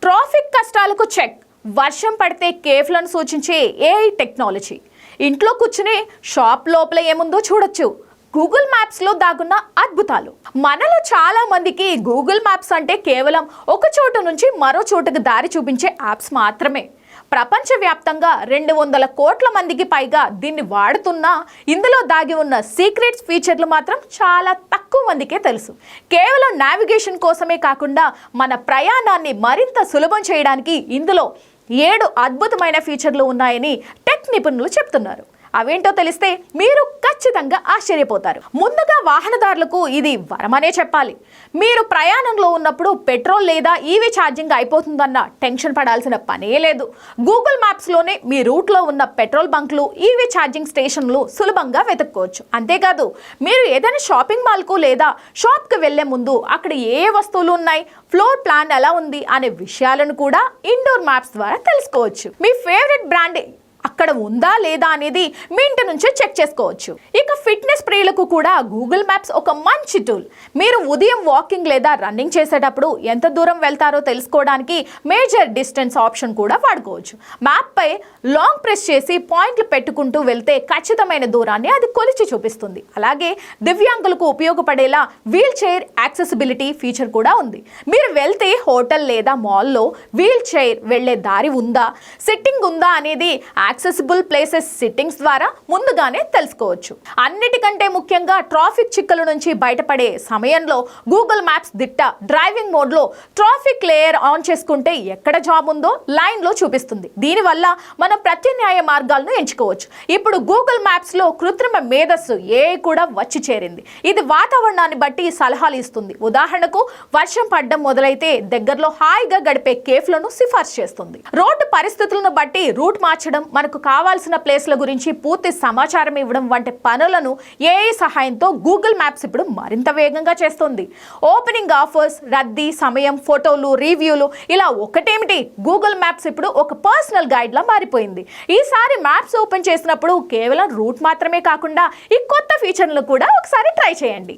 Traffic కష్టాలకు check. వర్షం పడితే కేఫ్లను సూచించే ఏఐ టెక్నాలజీ. ఇంట్లో కూర్చునే షాప్ లోపల ఏముందో చూడొచ్చు. గూగుల్ మ్యాప్స్లో దాగున్న అద్భుతాలు. మనలో చాలా మందికి గూగుల్ మ్యాప్స్ అంటే కేవలం ఒక చోటు నుంచి మరో చోటుకు దారి చూపించే యాప్స్ మాత్రమే. ప్రపంచవ్యాప్తంగా 200 కోట్ల మందికి పైగా దీన్ని వాడుతున్నా ఇందులో దాగి ఉన్న సీక్రెట్స్ ఫీచర్లు మాత్రం చాలా తక్కువ మందికే తెలుసు. కేవలం నావిగేషన్ కోసమే కాకుండా మన ప్రయాణాన్ని మరింత సులభం చేయడానికి ఇందులో 7 అద్భుతమైన ఫీచర్లు ఉన్నాయని టెక్ నిపుణులు చెప్తున్నారు. అవేంటో తెలిస్తే మీరు ఖచ్చితంగా ఆశ్చర్యపోతారు. ముందుగా వాహనదారులకు ఇది వరమనే చెప్పాలి. మీరు ప్రయాణంలో ఉన్నప్పుడు పెట్రోల్ లేదా ఈవీ ఛార్జింగ్ అయిపోతుందన్న టెన్షన్ పడాల్సిన పనే లేదు. గూగుల్ మ్యాప్స్లోనే మీ రూట్లో ఉన్న పెట్రోల్ బంక్లు, ఈవీ ఛార్జింగ్ స్టేషన్లు సులభంగా వెతుక్కోవచ్చు. అంతేకాదు, మీరు ఏదైనా షాపింగ్ మాల్కు లేదా షాప్కి వెళ్లే ముందు అక్కడ ఏ వస్తువులు ఉన్నాయి, ఫ్లోర్ ప్లాన్ ఎలా ఉంది అనే విషయాలను కూడా ఇండోర్ మ్యాప్స్ ద్వారా తెలుసుకోవచ్చు. మీ ఫేవరెట్ బ్రాండ్ అక్కడ ఉందా లేదా అనేది మీ ఇంటి నుంచే చెక్ చేసుకోవచ్చు. ఇక ఫిట్నెస్ ప్రియులకు కూడా గూగుల్ మ్యాప్స్ ఒక మంచి టూల్. మీరు ఉదయం వాకింగ్ లేదా రన్నింగ్ చేసేటప్పుడు ఎంత దూరం వెళ్తారో తెలుసుకోవడానికి మేజర్ డిస్టెన్స్ ఆప్షన్ కూడా వాడుకోవచ్చు. మ్యాప్పై లాంగ్ ప్రెస్ చేసి పాయింట్లు పెట్టుకుంటూ వెళ్తే ఖచ్చితమైన దూరాన్ని అది కొలిచి చూపిస్తుంది. అలాగే దివ్యాంగులకు ఉపయోగపడేలా వీల్ చైర్ యాక్సెసిబిలిటీ ఫీచర్ కూడా ఉంది. మీరు వెళ్తే హోటల్ లేదా మాల్లో వీల్ చైర్ వెళ్లే దారి ఉందా, సిట్టింగ్ ఉందా అనేది యాక్సెసిబుల్ ప్లేసెస్ సిట్టింగ్స్ ద్వారా ముందుగానే తెలుసుకోవచ్చు. అన్నిటికంటే ముఖ్యంగా ట్రాఫిక్ చిక్కుల నుంచి బయటపడే సమయంలో గూగుల్ మ్యాప్స్ దిట్ట. డ్రైవింగ్ మోడ్లో ట్రాఫిక్ లేయర్ ఆన్ చేసుకుంటే ఎక్కడ జాబ్ ఉందో లైన్లో చూపిస్తుంది. దీనివల్ల మనం ప్రత్యామ్నాయ మార్గాలను ఎంచుకోవచ్చు. ఇప్పుడు గూగుల్ మ్యాప్స్లో కృత్రిమ మేధస్సు ఏఐ కూడా వచ్చి చేరింది. ఇది వాతావరణాన్ని బట్టి సలహాలు ఇస్తుంది. ఉదాహరణకు, వర్షం పడడం మొదలైతే దగ్గరలో హాయిగా గడిపే కేఫ్లను సిఫార్సు చేస్తుంది. రోడ్డు పరిస్థితులను బట్టి రూట్ మార్చడం, మనకు కావాల్సిన ప్లేస్ల గురించి పూర్తి సమాచారం ఇవ్వడం వంటి పనులను ఏఐ సహాయంతో గూగుల్ మ్యాప్స్ ఇప్పుడు మరింత వేగంగా చేస్తుంది. ఓపెనింగ్ ఆఫర్స్, రద్దీ, సమయం, ఫోటోలు, రివ్యూలు ఇలా ఒకటేమిటి, గూగుల్ మ్యాప్స్ ఇప్పుడు ఒక పర్సనల్ గైడ్ లా మారిపోయింది. ఈసారి మ్యాప్స్ ఓపెన్ చేసినప్పుడు కేవలం రూట్ మాత్రమే కాకుండా ఈ కొత్త ఫీచర్లను కూడా ఒకసారి ట్రై చేయండి.